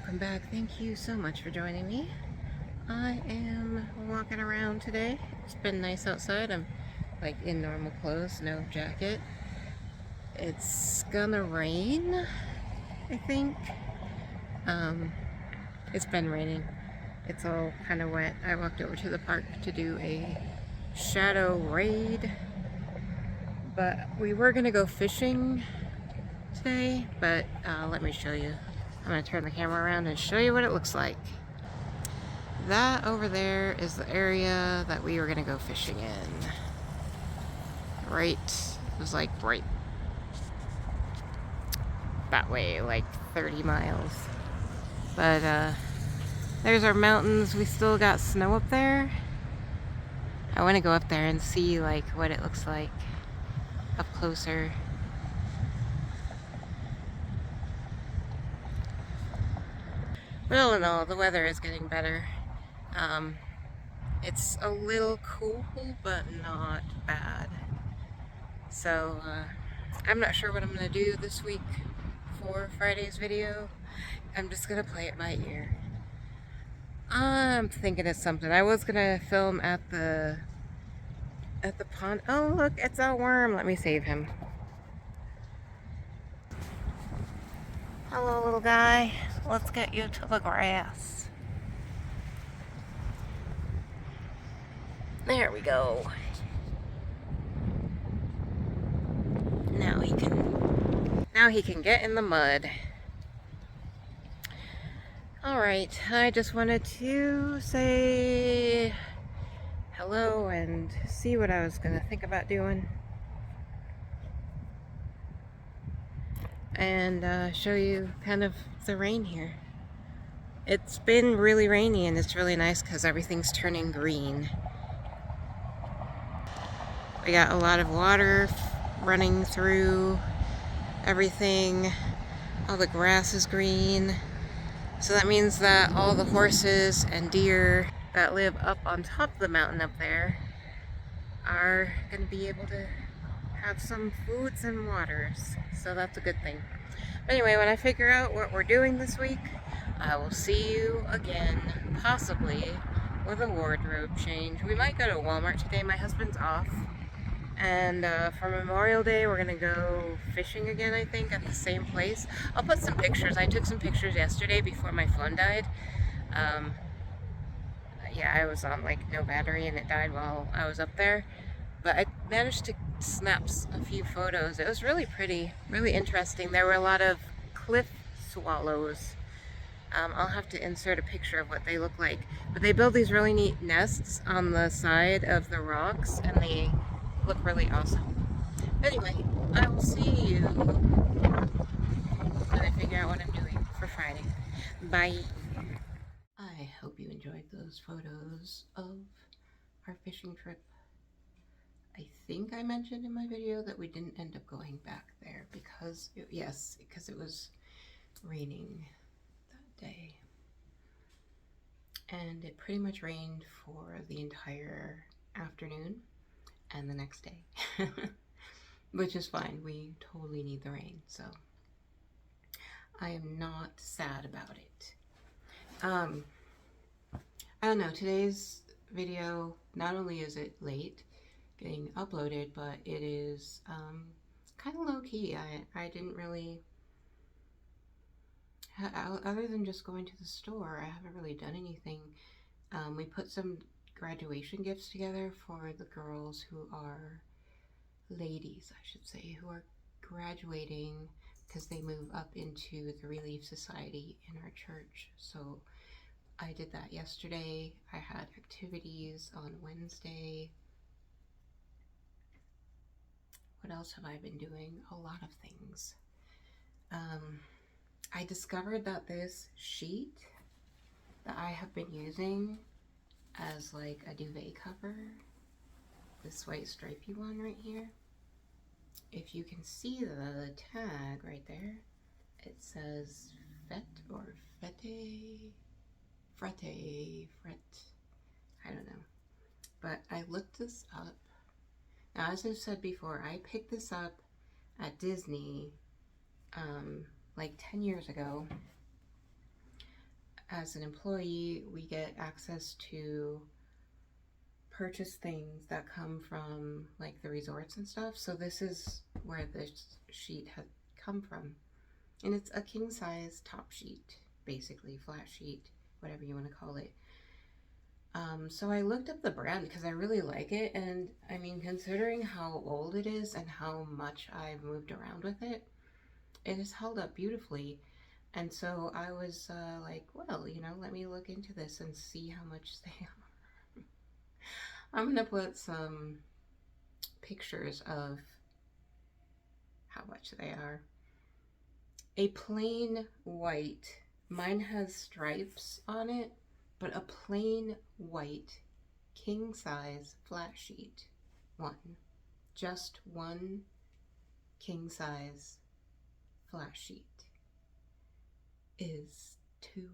welcome back. Thank you so much for joining me. I am walking around today. It's been nice outside. I'm like in normal clothes, no jacket. It's gonna rain, I think. It's been raining. It's all kind of wet. I walked over to the park to do a shadow raid, but we were gonna go fishing today, but let me show you. I'm gonna turn the camera around and show you what it looks like. That over there is the area that we were gonna go fishing in. Right, it was like right that way, like 30 miles. But there's our mountains. We still got snow up there. I want to go up there and see like what it looks like up closer. But all in all, the weather is getting better. It's a little cool, but not bad. So I'm not sure what I'm gonna do this week for Friday's video. I'm just gonna play it by ear. I'm thinking of something. I was gonna film at the pond. Oh look, it's a worm. Let me save him. Hello, little guy. Let's get you to the grass. There we go. Now he can get in the mud. Alright, I just wanted to say hello and see what I was gonna think about doing. And show you kind of the rain here. It's been really rainy and it's really nice because everything's turning green. We got a lot of water running through everything. All the grass is green. So that means that all the horses and deer that live up on top of the mountain up there are going to be able to have some foods and waters. So that's a good thing. But anyway, when I figure out what we're doing this week, I will see you again, possibly with a wardrobe change. We might go to Walmart today. My husband's off. And for Memorial Day, we're gonna go fishing again, I think, at the same place. I'll put some pictures. I took some pictures yesterday before my phone died. Yeah, I was on like no battery and it died while I was up there. But I managed to snap a few photos. It was really pretty, really interesting. There were a lot of cliff swallows. I'll have to insert a picture of what they look like. But they build these really neat nests on the side of the rocks, and they look really awesome. Anyway, I will see you when I figure out what I'm doing for Friday. Bye. I hope you enjoyed those photos of our fishing trip. I think I mentioned in my video that we didn't end up going back there because, because it was raining that day. And it pretty much rained for the entire afternoon and the next day. Which is fine. We totally need the rain, so I am not sad about it. I don't know, today's video, not only is it late getting uploaded, but it is kind of low-key. I didn't really, other than just going to the store, I haven't really done anything. We put some graduation gifts together for the girls who are ladies, I should say, who are graduating because they move up into the Relief Society in our church. So I did that yesterday. I had activities on Wednesday. What else have I been doing? A lot of things. I discovered that this sheet that I have been using as like a duvet cover, this white stripy one right here, if you can see the tag right there, it says fete or fete, fret, I don't know. But I looked this up. Now, as I've said before, I picked this up at Disney like 10 years ago. as an employee, we get access to purchase things that come from like the resorts and stuff. So this is where this sheet had come from. And it's a king size top sheet, basically, flat sheet, whatever you want to call it. So I looked up the brand because I really like it, and I mean, considering how old it is and how much I've moved around with it, it has held up beautifully. And so I was like, well, let me look into this and see how much they are. I'm gonna put some pictures of how much they are. A plain white, mine has stripes on it, but a plain white king size flat sheet, just one king size flat sheet is $200.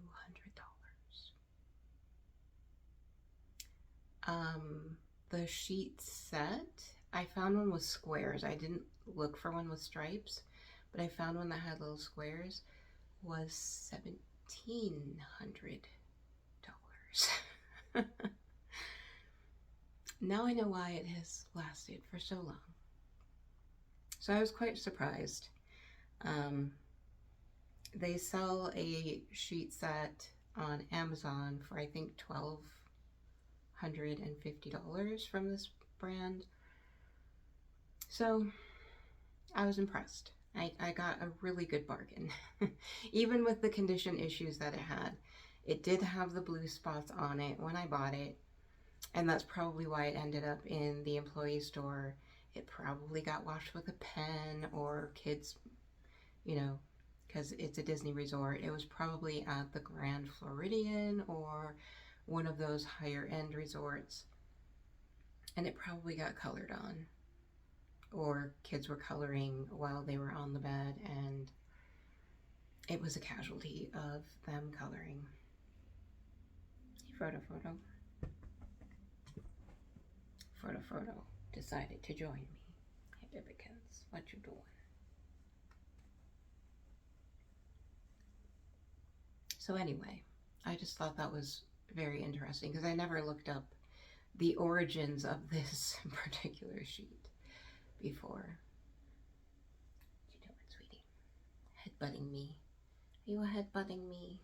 The sheet set, I found one with squares. I didn't look for one with stripes, but I found one that had little squares, was $1,700. Now I know why it has lasted for so long. So I was quite surprised. They sell a sheet set on Amazon for I think $1,250 from this brand. So I was impressed. I got a really good bargain. Even with the condition issues that it had. It did have the blue spots on it when I bought it, and that's probably why it ended up in the employee store. It probably got washed with a pen, or kids, because it's a Disney resort. It was probably at the Grand Floridian or one of those higher end resorts, and it probably got colored on, or kids were coloring while they were on the bed, and it was a casualty of them coloring. Frodo decided to join me. Hey, Bibbikins, what you doing? So anyway, I just thought that was very interesting because I never looked up the origins of this particular sheet before. What you doing, sweetie? Headbutting me. Are you headbutting me?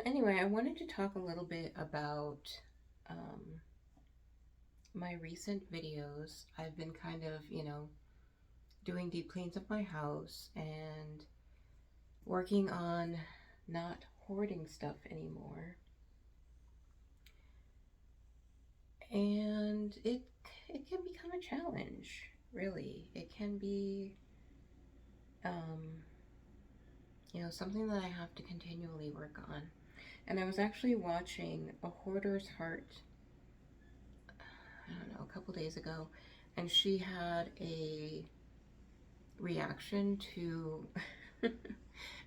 Anyway, I wanted to talk a little bit about my recent videos. I've been kind of, doing deep cleans of my house and working on not hoarding stuff anymore. And it can become a challenge, really. It can be, something that I have to continually work on. And I was actually watching a hoarder's heart, I don't know, a couple days ago, and she had a reaction to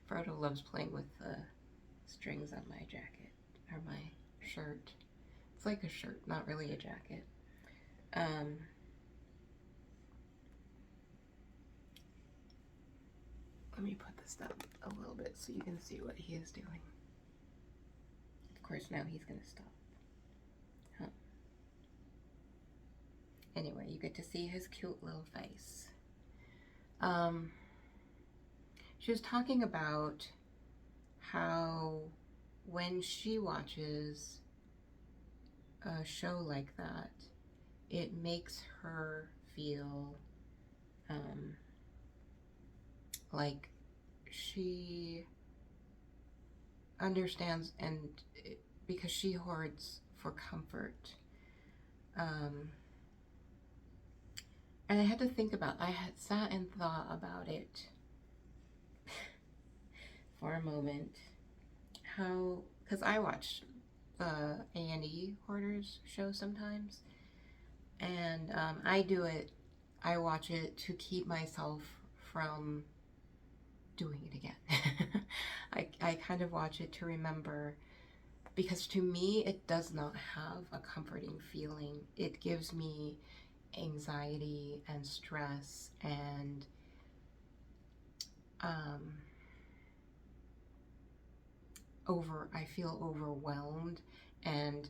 Frodo loves playing with the strings on my jacket, or my shirt. It's like a shirt, not really a jacket. Let me put this down a little bit so you can see what he is doing. Of course, now he's gonna stop. Anyway, you get to see his cute little face. She was talking about how when she watches a show like that, it makes her feel like she understands, and because she hoards for comfort. And I had to think about, I had sat and thought about it for a moment, how, because I watch A&E Hoarders show sometimes, and I watch it to keep myself from doing it again. I kind of watch it to remember, because to me it does not have a comforting feeling. It gives me anxiety and stress, and um, I feel overwhelmed and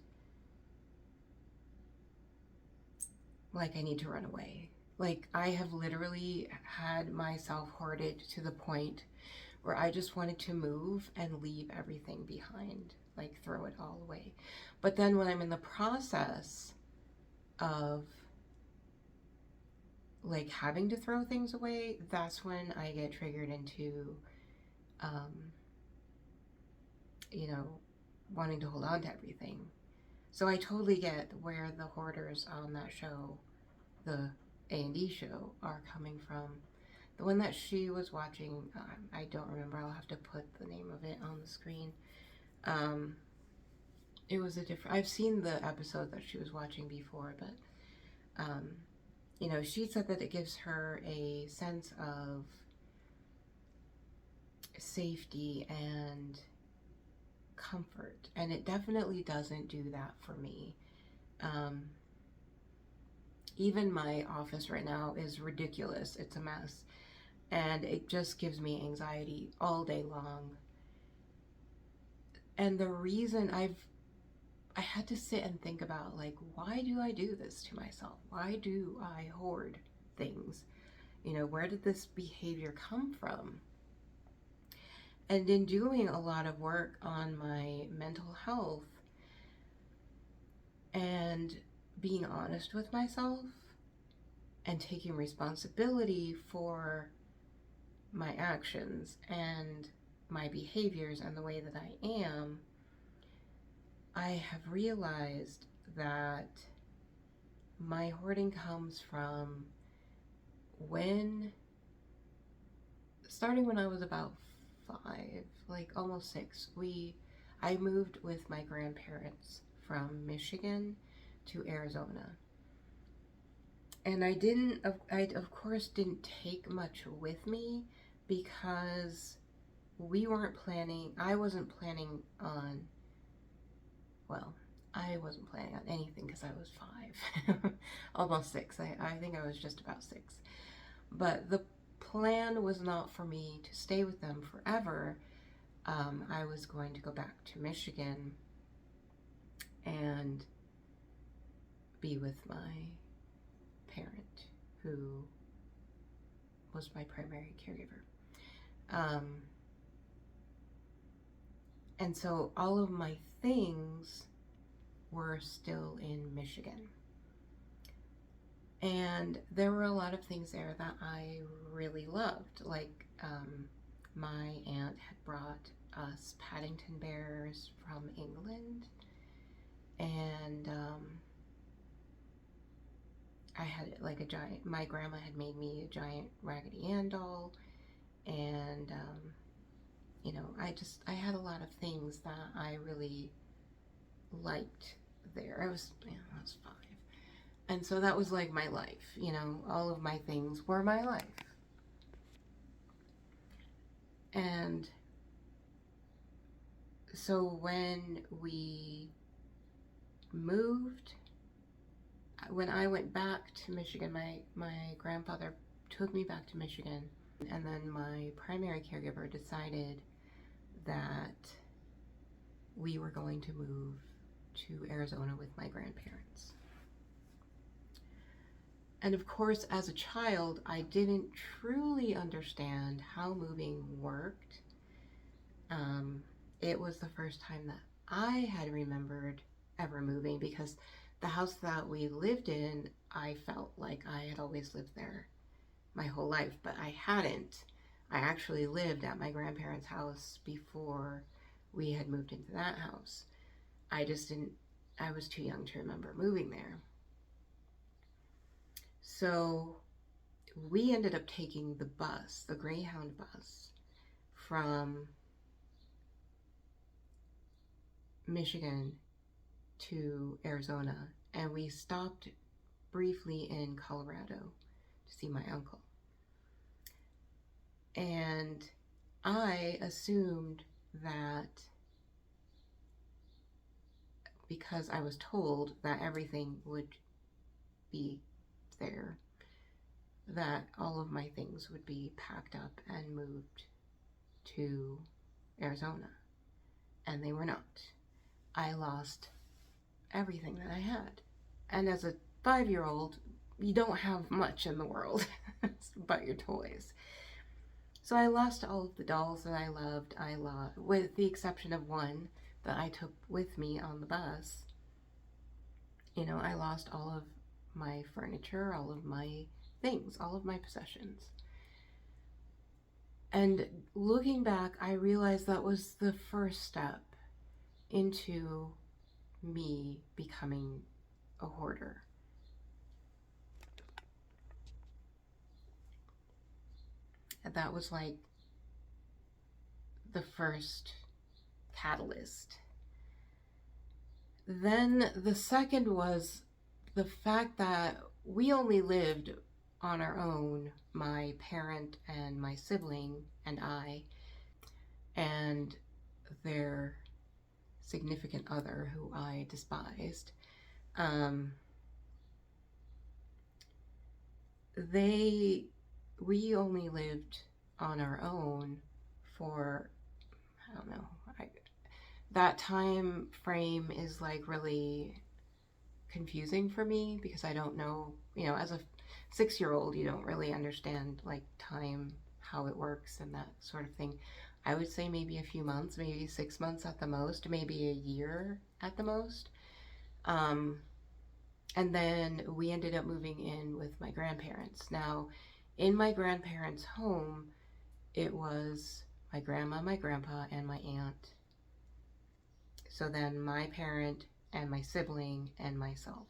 like I need to run away. Like I have literally had myself hoarded to the point where I just wanted to move and leave everything behind, like throw it all away. But then when I'm in the process of like having to throw things away, that's when I get triggered into, um, you know, wanting to hold on to everything. So I totally get where the hoarders on that show, the A&E show, are coming from. The one that she was watching, I don't remember. I'll have to put the name of it on the screen. Um, it was a different. I've seen the episode that she was watching before, but she said that it gives her a sense of safety and comfort, and it definitely doesn't do that for me. Um, Even my office right now is ridiculous. It's a mess, and it just gives me anxiety all day long. And the reason I had to sit and think about, like, why do I do this to myself? Why do I hoard things? Where did this behavior come from? And in doing a lot of work on my mental health and being honest with myself and taking responsibility for my actions and my behaviors and the way that I am, I have realized that my hoarding comes from when, starting when I was about 5, like almost 6, I moved with my grandparents from Michigan to Arizona. And I of course didn't take much with me because I wasn't planning on, well, I wasn't planning on anything because I was 5, almost 6. I think I was just about 6. But the plan was not for me to stay with them forever. I was going to go back to Michigan and be with my parent, who was my primary caregiver. Um, and so all of my things were still in Michigan. And there were a lot of things there that I really loved. Like, my aunt had brought us Paddington bears from England, and I had like a giant, my grandma had made me a giant Raggedy Ann doll, and I had a lot of things that I really liked there. I was 5. And so that was like my life, all of my things were my life. And so moved, when I went back to Michigan, my grandfather took me back to Michigan, and then my primary caregiver decided that we were going to move to Arizona with my grandparents. And of course, as a child, I didn't truly understand how moving worked. It was the first time that I had remembered ever moving, because the house that we lived in, I felt like I had always lived there my whole life, but I hadn't. I actually lived at my grandparents' house before we had moved into that house. I just didn't, I was too young to remember moving there. So we ended up taking the bus, the Greyhound bus, from Michigan to Arizona, and we stopped briefly in Colorado to see my uncle. And I assumed that because I was told that everything would be there, that all of my things would be packed up and moved to Arizona, and they were not. I lost everything that I had. And as a 5 year old, you don't have much in the world but your toys. So I lost all of the dolls that I loved. I lost, with the exception of one that I took with me on the bus. I lost all of my furniture, all of my things, all of my possessions. And looking back, I realized that was the first step into me becoming a hoarder. And that was like the first catalyst. Then the second was the fact that we only lived on our own, my parent and my sibling and I, and their significant other who I despised. We only lived on our own for, I don't know, that time frame is like really confusing for me because I don't know, as a 6 year old, you don't really understand like time, how it works, and that sort of thing. I would say maybe a few months, maybe 6 months at the most, maybe a year at the most. And then we ended up moving in with my grandparents. Now, in my grandparents' home, it was my grandma, my grandpa, and my aunt. So then my parent and my sibling and myself,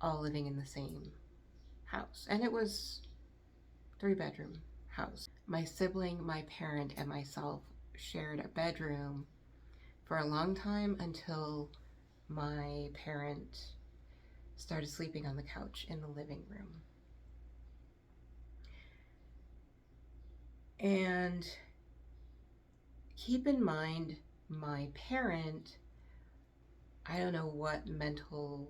all living in the same house. And it was 3 bedroom house. My sibling, my parent, and myself shared a bedroom for a long time until my parent started sleeping on the couch in the living room. And keep in mind, my parent, I don't know what mental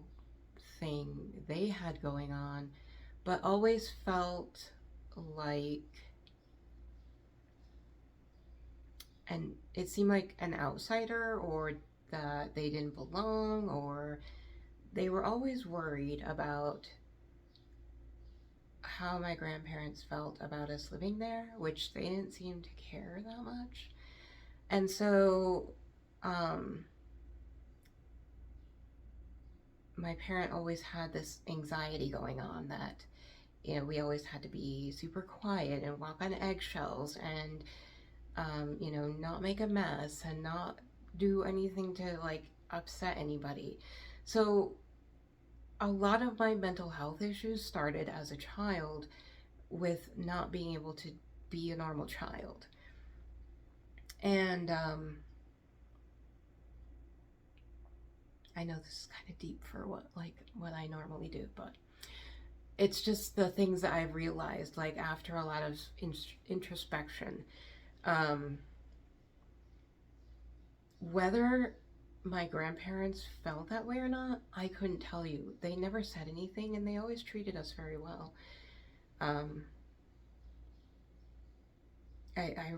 thing they had going on, but always felt like, and it seemed like an outsider, or that they didn't belong, or they were always worried about how my grandparents felt about us living there, which they didn't seem to care that much. And so my parent always had this anxiety going on that, we always had to be super quiet and walk on eggshells and, not make a mess and not do anything to like upset anybody. So a lot of my mental health issues started as a child with not being able to be a normal child. And I know this is kind of deep for what I normally do, but it's just the things that I've realized like after a lot of introspection. Whether my grandparents felt that way or not, I couldn't tell you. They never said anything, and they always treated us very well. I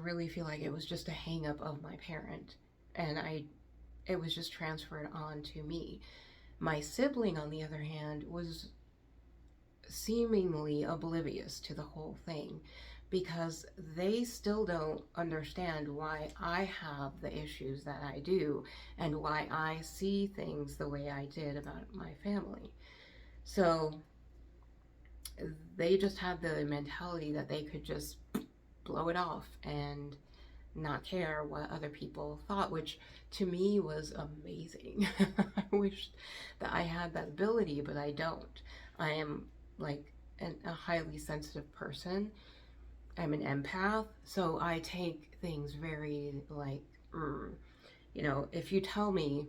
really feel like it was just a hang up of my parent, and it was just transferred on to me. My sibling, on the other hand, was seemingly oblivious to the whole thing because they still don't understand why I have the issues that I do and why I see things the way I did about my family. So they just had the mentality that they could just blow it off and not care what other people thought, which to me was amazing. I wish that I had that ability, but I don't. I am like a highly sensitive person. I'm an empath, so I take things very like, if you tell me,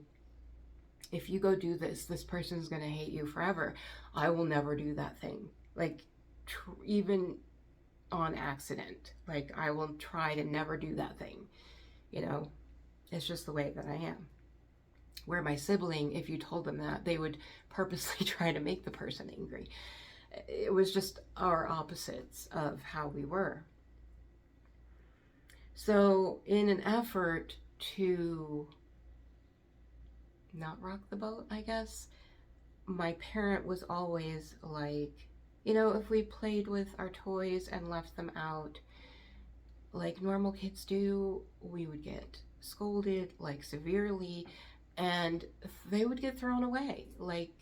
if you go do this, this person's gonna hate you forever, I will never do that thing. Like, even on accident, like, I will try to never do that thing. It's just the way that I am. Where my sibling, if you told them that, they would purposely try to make the person angry. it was just our opposites of how we were. So, in an effort to not rock the boat, I guess, my parent was always like, if we played with our toys and left them out like normal kids do, we would get scolded like severely, and they would get thrown away. Like,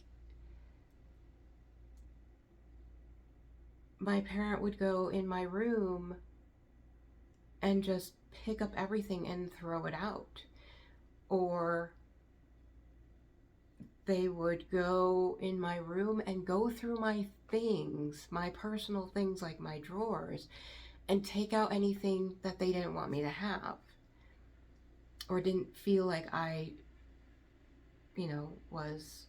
my parent would go in my room and just pick up everything and throw it out. Or they would go in my room and go through my things, my personal things like my drawers, and take out anything that they didn't want me to have or didn't feel like I, was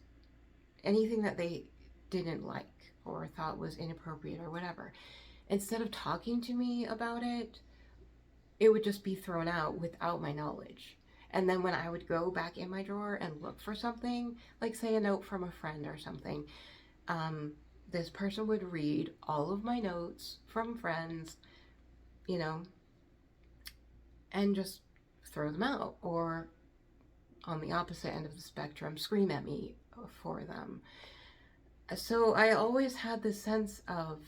anything that they didn't like or thought was inappropriate or whatever. Instead of talking to me about it, it would just be thrown out without my knowledge. And then when I would go back in my drawer and look for something, like say a note from a friend or something, this person would read all of my notes from friends, you know, and just throw them out. Or on the opposite end of the spectrum, scream at me for them. So I always had this sense of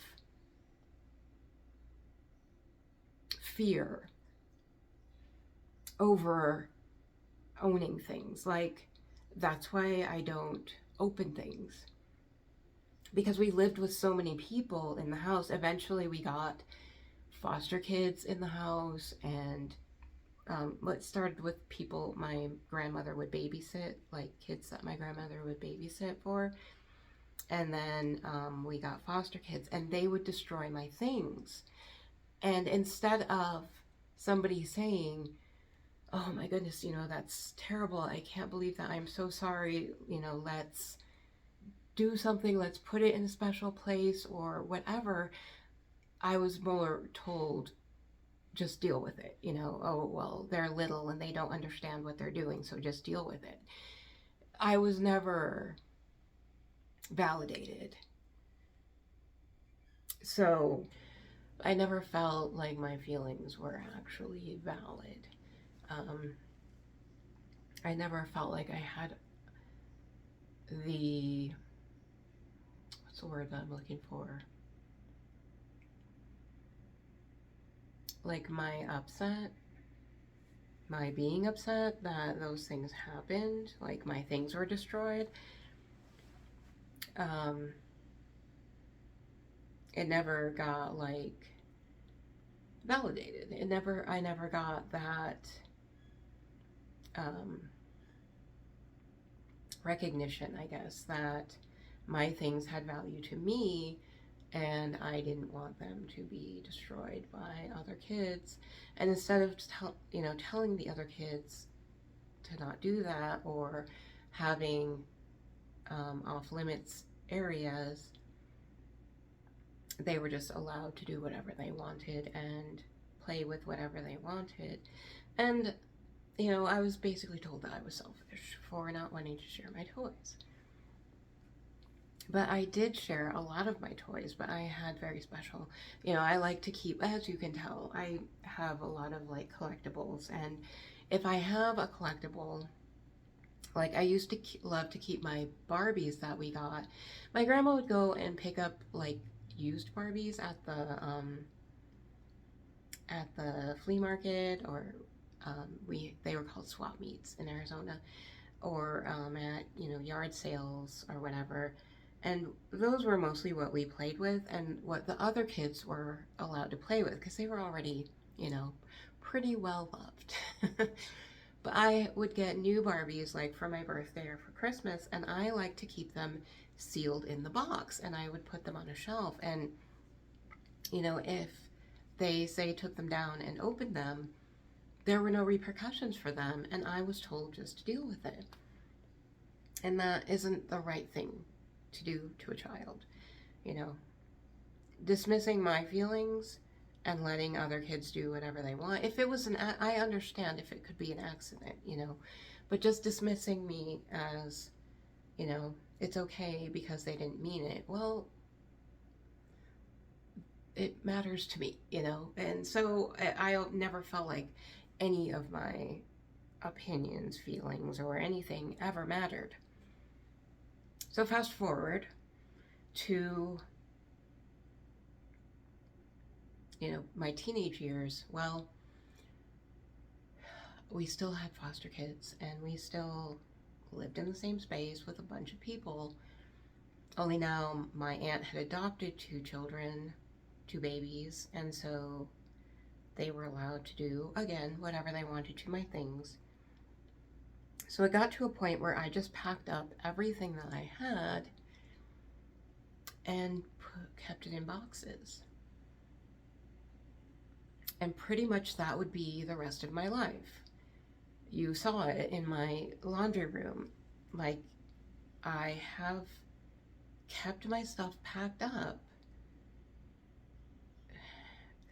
fear over owning things. Like, that's why I don't open things. Because we lived with so many people in the house. Eventually we got foster kids in the house, and it started with people my grandmother would babysit, like kids that my grandmother would babysit for. And then we got foster kids, and they would destroy my things. And instead of somebody saying, oh my goodness, that's terrible, I can't believe that, I'm so sorry, let's do something, let's put it in a special place or whatever, I was more told, just deal with it. Oh, well, they're little and they don't understand what they're doing, so just deal with it. I was never validated. So I never felt like my feelings were actually valid. I never felt like I had the, what's the word that I'm looking for? Like my upset, my being upset that those things happened, like my things were destroyed. It never got like validated. I never got that recognition, I guess, that my things had value to me and I didn't want them to be destroyed by other kids. And instead of telling the other kids to not do that, or having off limits areas, they were just allowed to do whatever they wanted and play with whatever they wanted. And I was basically told that I was selfish for not wanting to share my toys. But I did share a lot of my toys, but I had very special, I like to keep, as you can tell, I have a lot of like collectibles. And if I have a collectible, like I used to love to keep my Barbies that we got. My grandma would go and pick up like used Barbies at the flea market, or they were called swap meets in Arizona, or at yard sales or whatever. And those were mostly what we played with and what the other kids were allowed to play with, because they were already pretty well loved. But I would get new Barbies like for my birthday or for Christmas, and I like to keep them sealed in the box, and I would put them on a shelf. And if they say took them down and opened them, there were no repercussions for them, and I was told just to deal with it. And that isn't the right thing to do to a child. Dismissing my feelings and letting other kids do whatever they want. If it was I understand if it could be an accident, but just dismissing me as, it's okay because they didn't mean it. Well, it matters to me, you know? And so I never felt like any of my opinions, feelings, or anything ever mattered. So fast forward to, my teenage years. Well, we still had foster kids and we still lived in the same space with a bunch of people. Only now my aunt had adopted two children, two babies, and so they were allowed to do, again, whatever they wanted to my things. So it got to a point where I just packed up everything that I had and kept it in boxes. And pretty much that would be the rest of my life. You saw it in my laundry room. Like, I have kept my stuff packed up,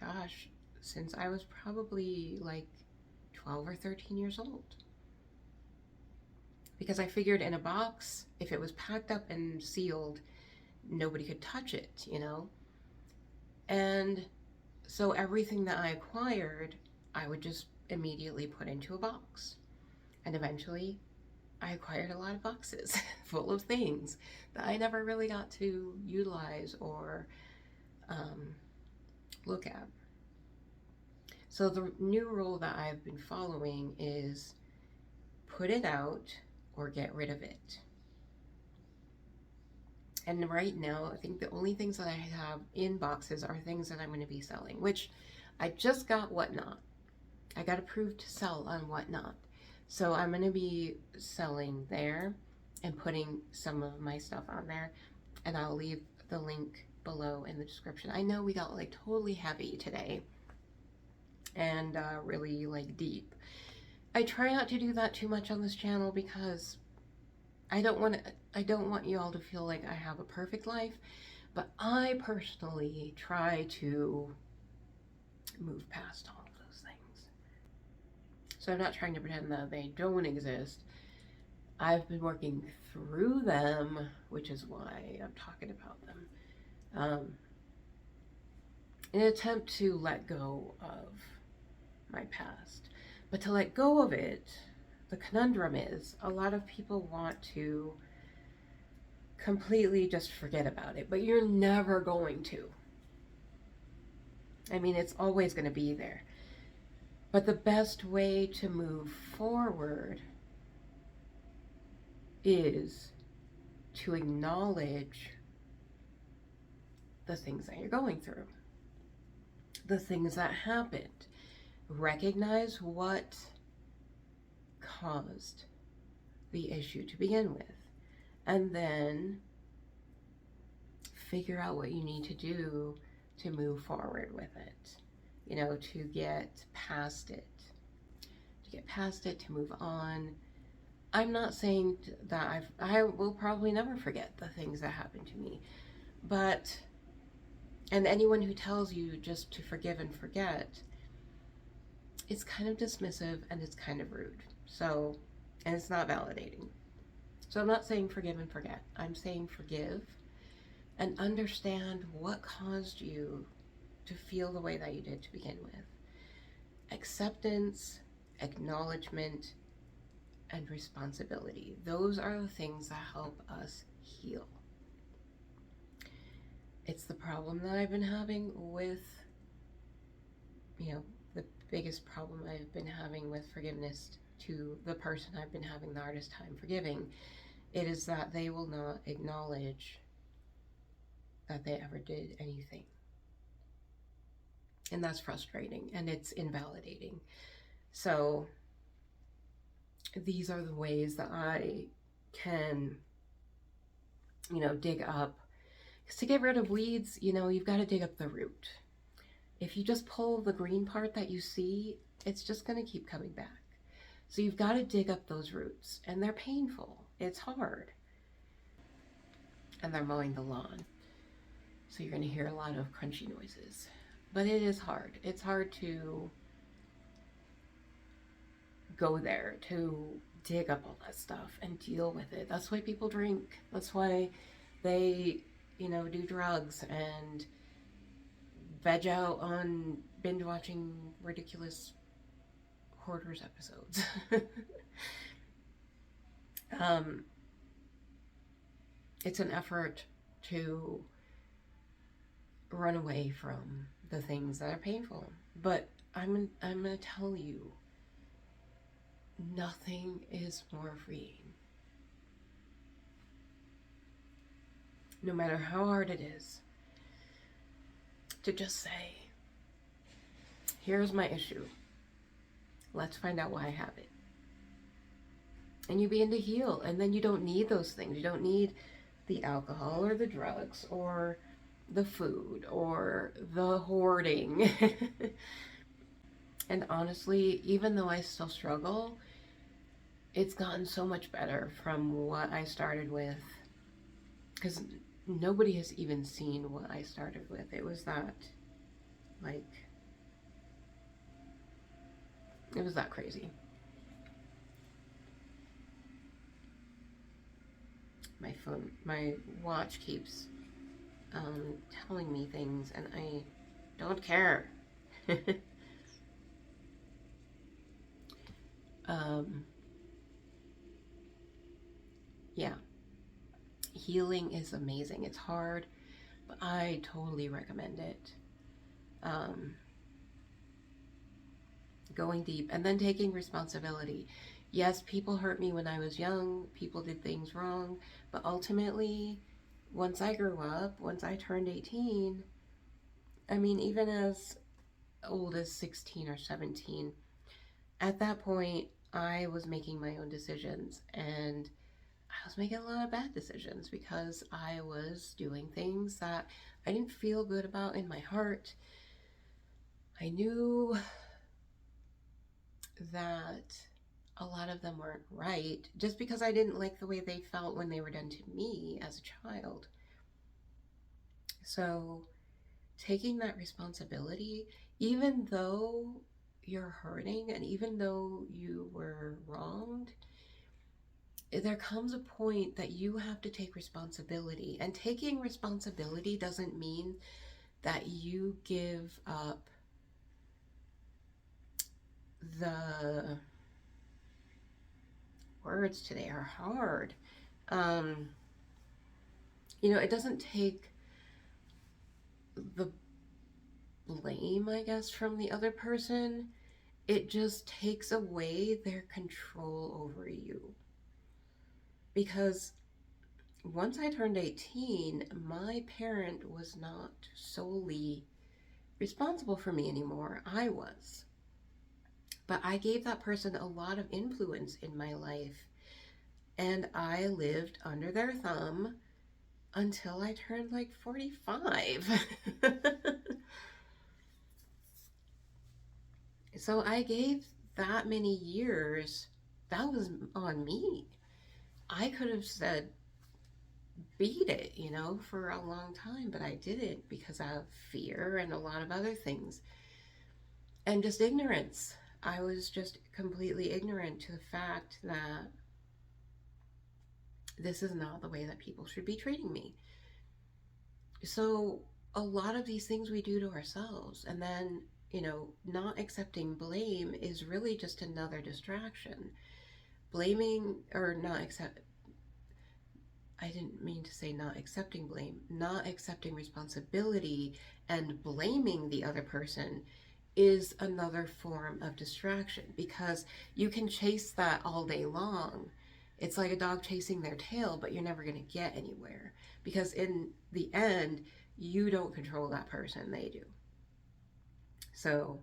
gosh, since I was probably like 12 or 13 years old. Because I figured in a box, if it was packed up and sealed, nobody could touch it, And so everything that I acquired, I would just immediately put into a box. And eventually, I acquired a lot of boxes full of things that I never really got to utilize or look at. So the new rule that I've been following is put it out or get rid of it. And right now, I think the only things that I have in boxes are things that I'm going to be selling, which I just got Whatnot. I got approved to sell on Whatnot. So I'm going to be selling there and putting some of my stuff on there. And I'll leave the link below in the description. I know we got like totally heavy today and really like deep. I try not to do that too much on this channel because I don't want you all to feel like I have a perfect life, but I personally try to move past all of those things. So I'm not trying to pretend that they don't exist. I've been working through them, which is why I'm talking about them, in an attempt to let go of my past. But to let go of it, the conundrum is a lot of people want to completely just forget about it, but you're never going to. I mean, it's always going to be there. But the best way to move forward is to acknowledge the things that you're going through, the things that happened. Recognize what caused the issue to begin with, and then figure out what you need to do to move forward with it, to get past it, to move on. I'm not saying that I will probably never forget the things that happened to me, but, and anyone who tells you just to forgive and forget, it's kind of dismissive and it's kind of rude. So, and it's not validating. So I'm not saying forgive and forget. I'm saying forgive and understand what caused you to feel the way that you did to begin with. Acceptance, acknowledgement, and responsibility. Those are the things that help us heal. It's the problem that I've been having with, the biggest problem I've been having with forgiveness to the person I've been having the hardest time forgiving. It is that they will not acknowledge that they ever did anything. And that's frustrating and it's invalidating. So these are the ways that I can, dig up. Because to get rid of weeds, you've got to dig up the root. If you just pull the green part that you see, it's just going to keep coming back. So you've got to dig up those roots, and they're painful. It's hard. And they're mowing the lawn. So you're going to hear a lot of crunchy noises. But it is hard. It's hard to go there, to dig up all that stuff and deal with it. That's why people drink. That's why they, do drugs, and veg out on binge watching ridiculous hoarders episodes. um, it's an effort to run away from the things that are painful. But I'm going to tell you, nothing is more freeing. No matter how hard it is, to just say, here's my issue. Let's find out why I have it. And you begin to heal. And then you don't need those things. You don't need the alcohol or the drugs or the food or the hoarding. And honestly, even though I still struggle, it's gotten so much better from what I started with. Because nobody has even seen what I started with. It was that, like, it was that crazy. My phone, my watch keeps telling me things, and I don't care. um, yeah, healing is amazing. It's hard, but I totally recommend it. Um, going deep and then taking responsibility. Yes, people hurt me when I was young, people did things wrong, but ultimately, once I grew up, once I turned 18, I mean, even as old as 16 or 17, at that point, I was making my own decisions, and I was making a lot of bad decisions because I was doing things that I didn't feel good about in my heart. I knew that a lot of them weren't right just because I didn't like the way they felt when they were done to me as a child. So, taking that responsibility, even though you're hurting and even though you were wronged, there comes a point that you have to take responsibility. And taking responsibility doesn't mean that you give up the words today are hard. Um, it doesn't take the blame, I guess, from the other person. It just takes away their control over you. Because once I turned 18, my parent was not solely responsible for me anymore. I was. But I gave that person a lot of influence in my life. And I lived under their thumb until I turned like 45. So I gave that many years, that was on me. I could have said, beat it, for a long time, but I didn't because of fear and a lot of other things. And just ignorance. I was just completely ignorant to the fact that this is not the way that people should be treating me. So a lot of these things we do to ourselves, and then, not accepting blame is really just another distraction. Blaming or not accept, I didn't mean to say not accepting blame, not accepting responsibility and blaming the other person is another form of distraction because you can chase that all day long. It's like a dog chasing their tail, but you're never going to get anywhere because in the end, you don't control that person, they do. So,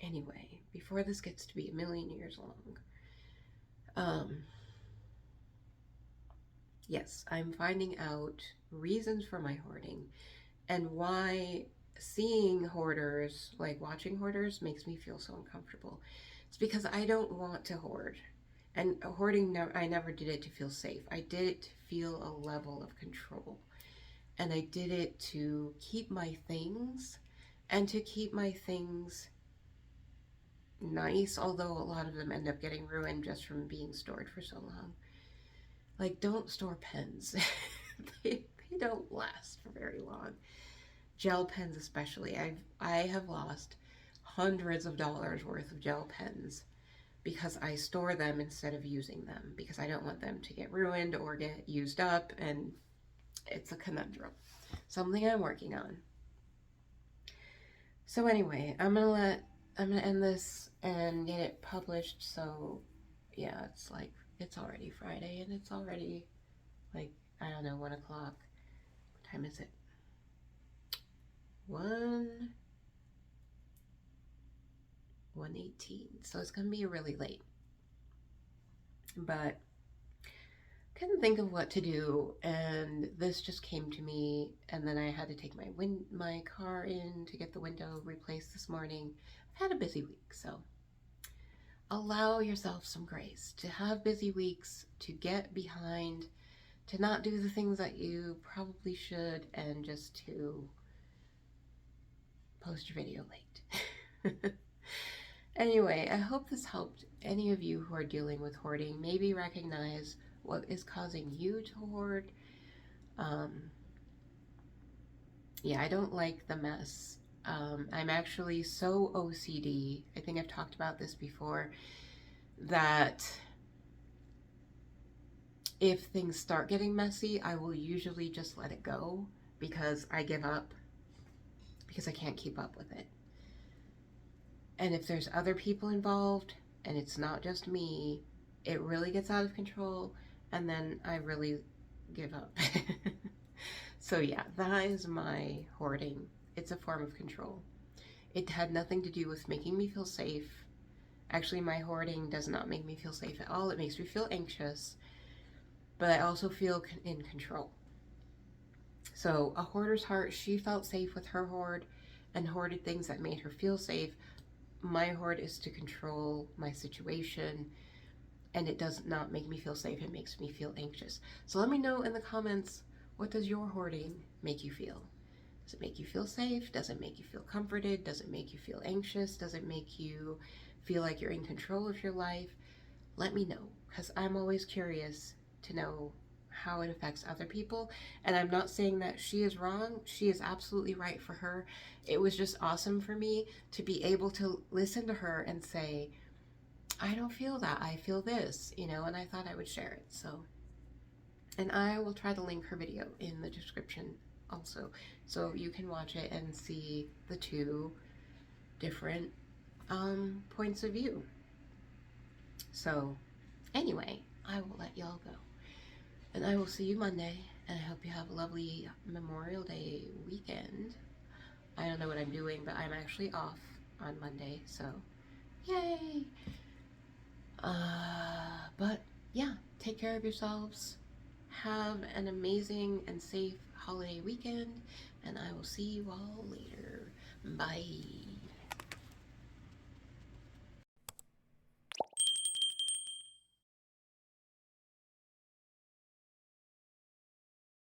anyway, before this gets to be a million years long, yes, I'm finding out reasons for my hoarding and why seeing hoarders, like watching hoarders, makes me feel so uncomfortable. It's because I don't want to hoard. And hoarding, I never did it to feel safe. I did it to feel a level of control. And I did it to keep my things and to keep my things nice, although a lot of them end up getting ruined just from being stored for so long. Like, don't store pens. they don't last for very long. Gel pens especially. I have lost hundreds of dollars worth of gel pens because I store them instead of using them because I don't want them to get ruined or get used up, and it's a conundrum. Something I'm working on. So anyway, I'm gonna end this and get it published. So yeah, it's like it's already Friday and it's already like I don't know 1 o'clock. What time is it? 1:18. So it's gonna be really late. But couldn't think of what to do, and this just came to me, and then I had to take my car in to get the window replaced this morning. I've had a busy week, so allow yourself some grace to have busy weeks, to get behind, to not do the things that you probably should, and just to post your video late. Anyway, I hope this helped any of you who are dealing with hoarding maybe recognize what is causing you to hoard. Yeah, I don't like the mess. I'm actually so OCD, I think I've talked about this before, that if things start getting messy, I will usually just let it go because I give up because I can't keep up with it. And if there's other people involved and it's not just me, it really gets out of control, and then I really give up. So yeah, that is my hoarding. It's a form of control. It had nothing to do with making me feel safe. Actually, my hoarding does not make me feel safe at all. It makes me feel anxious, but I also feel in control. So a hoarder's heart, she felt safe with her hoard and hoarded things that made her feel safe. My hoard is to control my situation, and it does not make me feel safe. It makes me feel anxious. So let me know in the comments, what does your hoarding make you feel? Does it make you feel safe? Does it make you feel comforted? Does it make you feel anxious? Does it make you feel like you're in control of your life? Let me know, because I'm always curious to know how it affects other people. And I'm not saying that she is wrong. She is absolutely right for her. It was just awesome for me to be able to listen to her and say, I don't feel that. I feel this, and I thought I would share it. So, and I will try to link her video in the description also, so you can watch it and see the two different points of view. So anyway, I will let y'all go, and I will see you Monday, and I hope you have a lovely Memorial Day weekend. I don't know what I'm doing, but I'm actually off on Monday, so yay. But yeah, take care of yourselves. Have an amazing and safe holiday weekend, and I will see you all later. Bye.